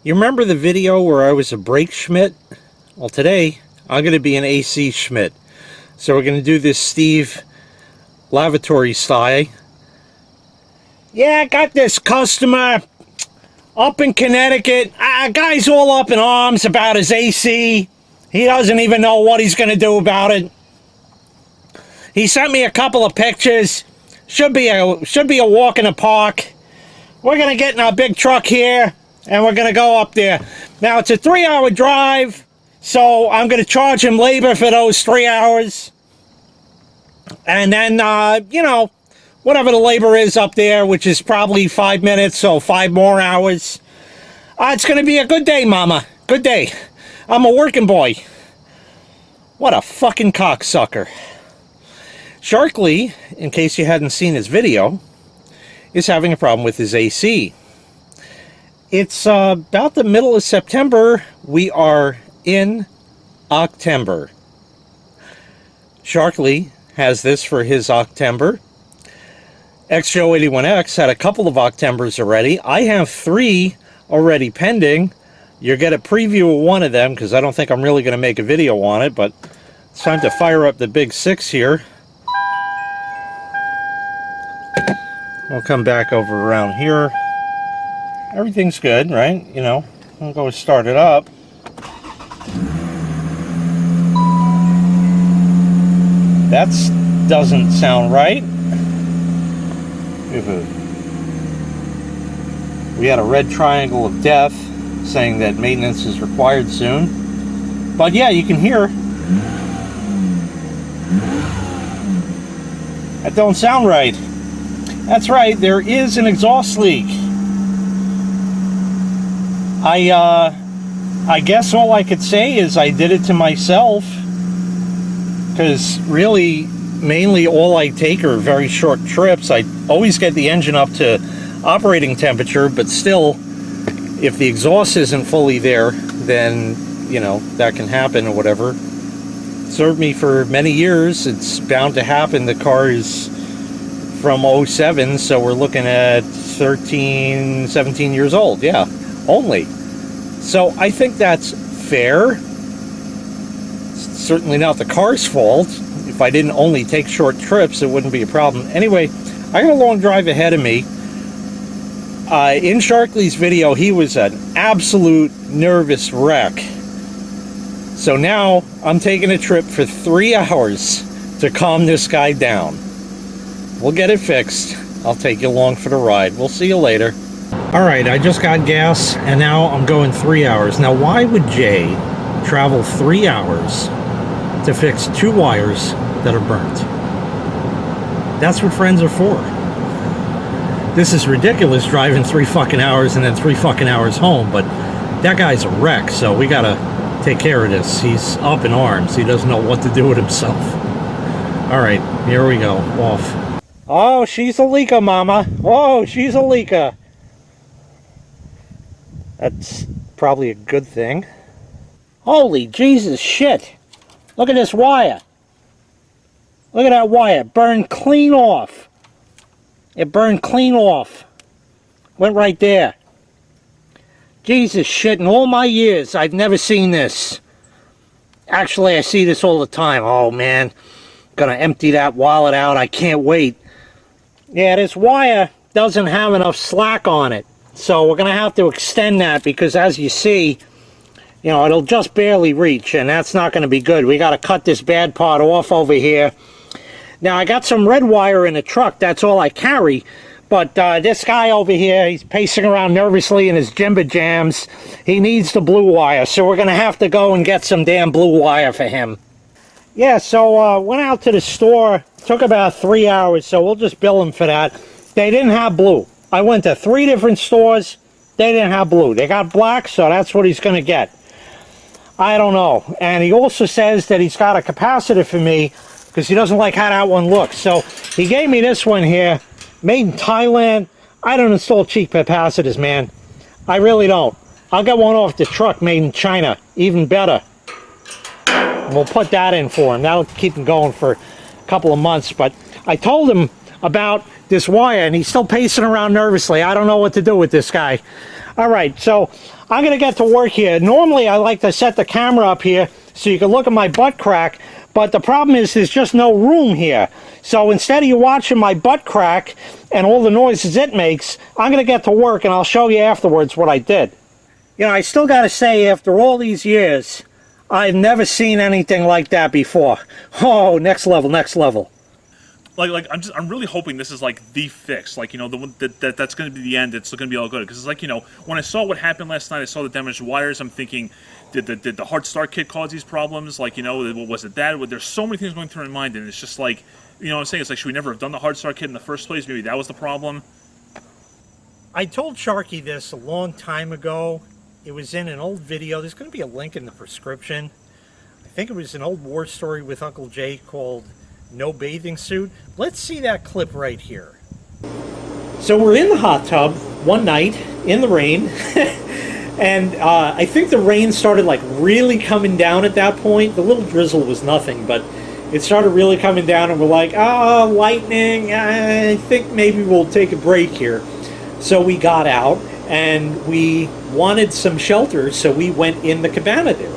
You remember the video where I was a brake Schmidt? Well, today I'm going to be an AC Schmidt. So we're going to do this Steve lavatory style. Yeah, I got this customer up in Connecticut. Guy's all up in arms about his AC. He doesn't even know what he's going to do about it. He sent me a couple of pictures. Should be a walk in the park. We're going to get in our big truck here, and we're going to go up there. Now, it's a 3-hour drive, so I'm going to charge him labor for those 3 hours. And then, you know, whatever the labor is up there, which is probably 5 minutes, so 5 more hours. It's going to be a good day, Mama. Good day. I'm a working boy. What a fucking cocksucker. Sharkie, in case you hadn't seen his video, is having a problem with his AC. It's about the middle of September. We are in October. Sharkie has this for his October. XJoe81X had a couple of Octobers already. I have 3 already pending. You'll get a preview of one of them because I don't think I'm really going to make a video on it, but it's time to fire up the big 6 here. We'll come back over around here. Everything's good, right? You know, I'll go start it up. That doesn't sound right. We had a red triangle of death saying that maintenance is required soon. But yeah, you can hear. That don't sound right. That's right, there is an exhaust leak. I guess all I could say is I did it to myself, because really, mainly all I take are very short trips. I always get the engine up to operating temperature, but still, if the exhaust isn't fully there, then, you know, that can happen or whatever. Served me for many years. It's bound to happen. The car is from 07, so we're looking at 13, 17 years old. Yeah, only. So I think that's fair. It's certainly not the car's fault. If I didn't only take short trips, it wouldn't be a problem. Anyway, I got a long drive ahead of me. In Sharkie's video, he was an absolute nervous wreck. So now I'm taking a trip for 3 hours to calm this guy down. We'll get it fixed. I'll take you along for the ride. We'll see you later. Alright, I just got gas, and now I'm going 3 hours. Now, why would Jay travel 3 hours to fix 2 wires that are burnt? That's what friends are for. This is ridiculous, driving 3 fucking hours and then 3 fucking hours home, but that guy's a wreck, so we gotta take care of this. He's up in arms. He doesn't know what to do with himself. Alright, here we go. Off. Oh, she's a leaker, Mama. Oh, she's a leaker. That's probably a good thing. Holy Jesus shit. Look at this wire. Look at that wire. Burned clean off. It burned clean off. Went right there. Jesus shit, in all my years, I've never seen this. Actually, I see this all the time. Oh, man. Gonna empty that wallet out. I can't wait. Yeah, this wire doesn't have enough slack on it. So we're going to have to extend that because, as you see, you know, it'll just barely reach, and that's not going to be good. We got to cut this bad part off over here. Now, I got some red wire in the truck. That's all I carry. But this guy over here, he's pacing around nervously in his jimber jams. He needs the blue wire, so we're going to have to go and get some damn blue wire for him. Yeah, so went out to the store. Took about 3 hours, so we'll just bill him for that. They didn't have blue. I went to 3 different stores. They didn't have blue. They got black, so that's what he's going to get. I don't know. And he also says that he's got a capacitor for me because he doesn't like how that one looks. So he gave me this one here, made in Thailand. I don't install cheap capacitors, man. I really don't. I'll get one off the truck made in China. Even better. We'll put that in for him. That'll keep him going for a couple of months. But I told him about this wire, and he's still pacing around nervously. I don't know what to do with this guy. All right, so I'm going to get to work here. Normally, I like to set the camera up here so you can look at my butt crack, but the problem is there's just no room here. So instead of you watching my butt crack and all the noises it makes, I'm going to get to work and I'll show you afterwards what I did. You know, I still got to say, after all these years, I've never seen anything like that before. Oh, next level, next level. I'm really hoping this is like the fix, like, you know, the one that's going to be the end. It's going to be all good, because it's like, you know, when I saw what happened last night, I saw the damaged wires. I'm thinking, did the hard start kit cause these problems? Like, you know, was it that? There's so many things going through my mind, and it's just like, you know what I'm saying? It's like, should we never have done the hard start kit in the first place? Maybe that was the problem. I told Sharkie this a long time ago. It was in an old video. There's going to be a link in the prescription. I think it was an old war story with Uncle Jay called No Bathing Suit. Let's see that clip right here. So we're in the hot tub one night in the rain. And I think the rain started like really coming down at that point. The little drizzle was nothing, but it started really coming down, and we're like, oh, lightning, I think maybe we'll take a break here. So we got out, and we wanted some shelter, so we went in the cabana there.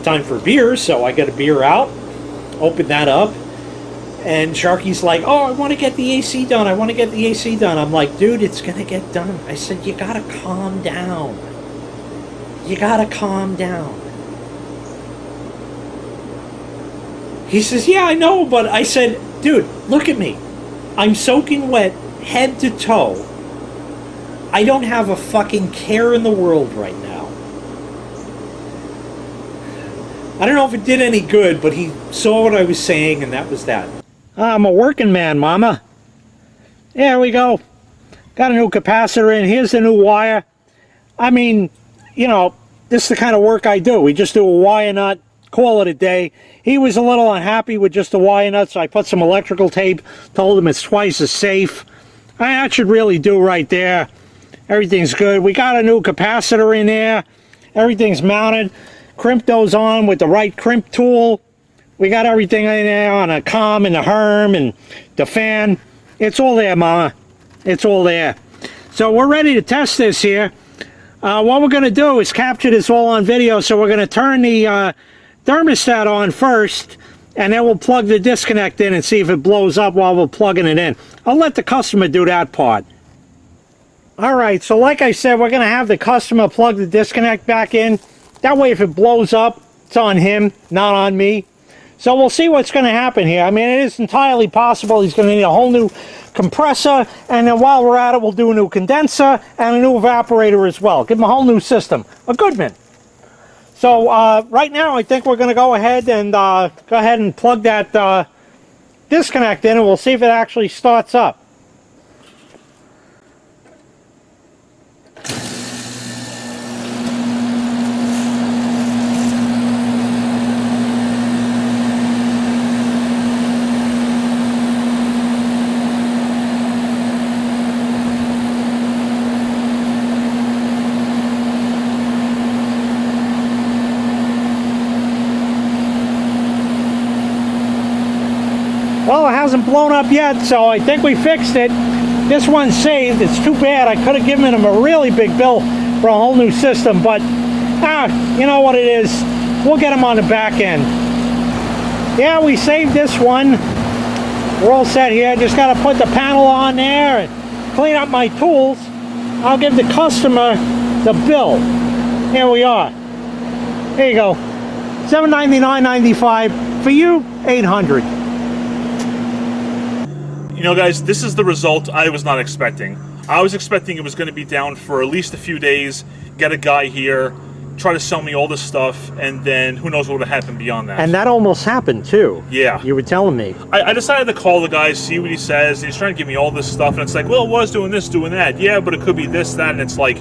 Time for beer, so I got a beer out, opened that up, and Sharkie's like, oh, I want to get the AC done, I want to get the AC done. I'm like, dude, it's going to get done. I said, you got to calm down. You got to calm down. He says, yeah, I know, but I said, dude, look at me. I'm soaking wet head to toe. I don't have a fucking care in the world right now. I don't know if it did any good, but he saw what I was saying, and that was that. I'm a working man, Mama. There we go. Got a new capacitor in. Here's the new wire. I mean, you know, this is the kind of work I do. We just do a wire nut, call it a day. He was a little unhappy with just the wire nut, so I put some electrical tape, told him it's twice as safe. That should really do right there. Everything's good. We got a new capacitor in there. Everything's mounted. Crimp those on with the right crimp tool. We got everything in there on a comm and the herm and the fan. It's all there, Mama. It's all there. So we're ready to test this here. What we're going to do is capture this all on video, so we're going to turn the thermostat on first, and then we'll plug the disconnect in and see if it blows up while we're plugging it in. I'll let the customer do that part. Alright, so like I said, we're going to have the customer plug the disconnect back in. That way if it blows up, it's on him, not on me. So we'll see what's going to happen here. I mean, it is entirely possible he's going to need a whole new compressor, and then while we're at it, we'll do a new condenser and a new evaporator as well. Give him a whole new system. A good one. So right now, I think we're going to go ahead and plug that disconnect in, and we'll see if it actually starts up. Well, it hasn't blown up yet, so I think we fixed it. This one's saved. It's too bad. I could have given him a really big bill for a whole new system, but you know what it is. We'll get him on the back end. Yeah, we saved this one. We're all set here. Just got to put the panel on there and clean up my tools. I'll give the customer the bill. Here we are. There you go. $799.95. For you, $800. You know, guys, this is the result I was not expecting. I was expecting it was going to be down for at least a few days, get a guy here, try to sell me all this stuff, and then who knows what would have happened beyond that. And that almost happened, too. Yeah. You were telling me. I decided to call the guy, see what he says, and he's trying to give me all this stuff, and it's like, well, it was doing this, doing that. Yeah, but it could be this, that, and it's like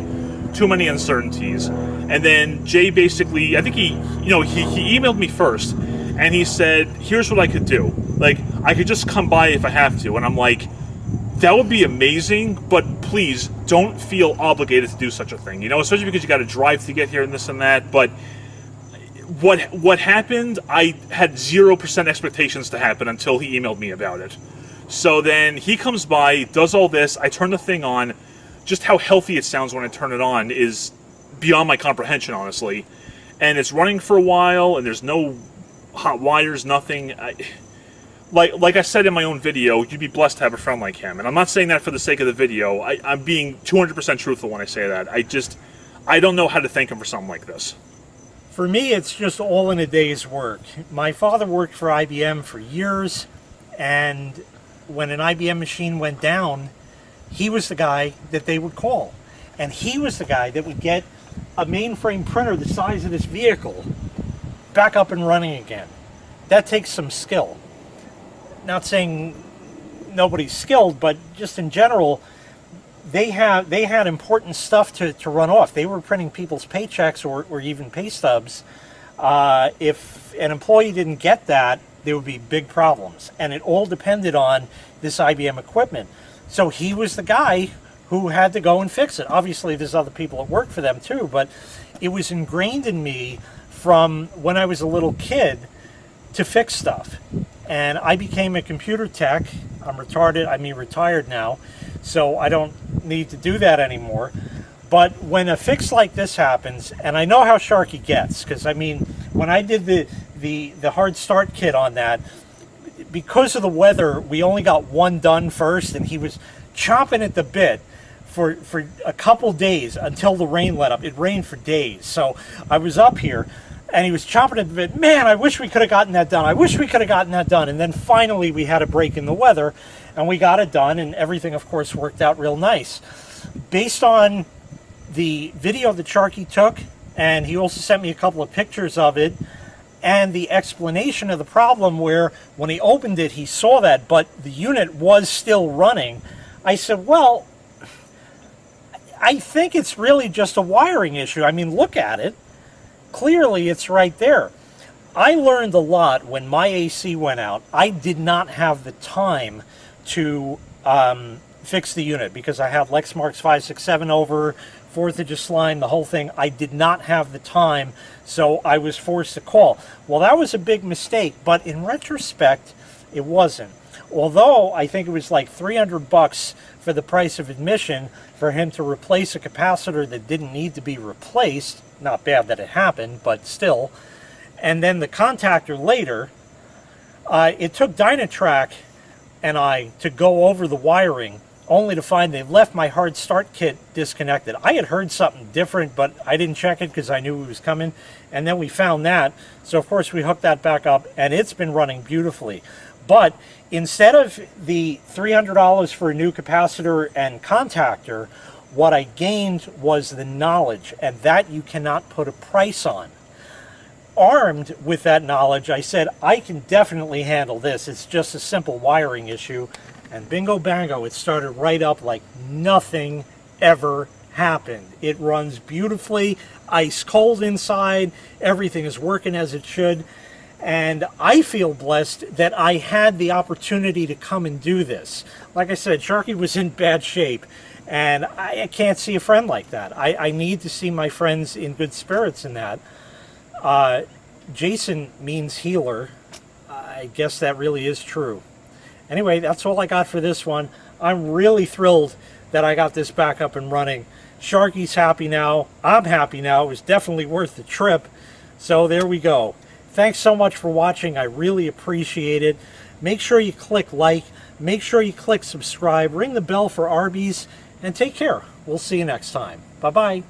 too many uncertainties. And then Jay basically, I think he emailed me first, and he said, here's what I could do. Like, I could just come by if I have to. And I'm like, that would be amazing, but please don't feel obligated to do such a thing. You know, especially because you got to drive to get here and this and that. But what happened, I had 0% expectations to happen until he emailed me about it. So then he comes by, does all this, I turn the thing on, just how healthy it sounds when I turn it on is beyond my comprehension, honestly. And it's running for a while, and there's no hot wires, nothing. Like I said in my own video, you'd be blessed to have a friend like him. And I'm not saying that for the sake of the video. I'm being 200% truthful when I say that. I don't know how to thank him for something like this. For me, it's just all in a day's work. My father worked for IBM for years, and when an IBM machine went down, he was the guy that they would call. And he was the guy that would get a mainframe printer the size of this vehicle back up and running again. That takes some skill. Not saying nobody's skilled, but just in general, they had important stuff to run off. They were printing people's paychecks or even pay stubs. If an employee didn't get that, there would be big problems. And it all depended on this IBM equipment. So he was the guy who had to go and fix it. Obviously, there's other people that work for them too, but it was ingrained in me from when I was a little kid to fix stuff. And I became a computer tech. I'm retired now, so I don't need to do that anymore. But when a fix like this happens, and I know how Sharkie gets, because I mean, when I did the hard start kit on that, because of the weather, we only got one done first, and he was chomping at the bit for a couple days until the rain let up. It rained for days, so I was up here, and he was chomping at the bit. Man, I wish we could have gotten that done. I wish we could have gotten that done. And then finally we had a break in the weather, and we got it done, and everything, of course, worked out real nice. Based on the video that Sharkie took, and he also sent me a couple of pictures of it, and the explanation of the problem where when he opened it, he saw that, but the unit was still running. I said, well, I think it's really just a wiring issue. I mean, look at it. Clearly, it's right there. I learned a lot when my AC went out. I did not have the time to fix the unit because I had Lexmark's 567 over, 4th of July line, the whole thing. I did not have the time, so I was forced to call. Well, that was a big mistake, but in retrospect, it wasn't. Although I think it was like $300 for the price of admission for him to replace a capacitor that didn't need to be replaced. Not bad that it happened, but still. And then the contactor later, it took Dynatrack and I to go over the wiring, only to find they left my hard start kit disconnected. I had heard something different, but I didn't check it because I knew it was coming. And then we found that. So of course we hooked that back up, and it's been running beautifully. But instead of the $300 for a new capacitor and contactor, what I gained was the knowledge, and that you cannot put a price on. Armed with that knowledge, I said, I can definitely handle this. It's just a simple wiring issue. And bingo bango, it started right up like nothing ever happened. It runs beautifully, ice cold inside, everything is working as it should. And I feel blessed that I had the opportunity to come and do this. Like I said, Sharkie was in bad shape, and I can't see a friend like that. I need to see my friends in good spirits in that. Jason means healer. I guess that really is true. Anyway, that's all I got for this one. I'm really thrilled that I got this back up and running. Sharkie's happy now. I'm happy now. It was definitely worth the trip. So there we go. Thanks so much for watching. I really appreciate it. Make sure you click like. Make sure you click subscribe. Ring the bell for Arby's. And take care. We'll see you next time. Bye-bye.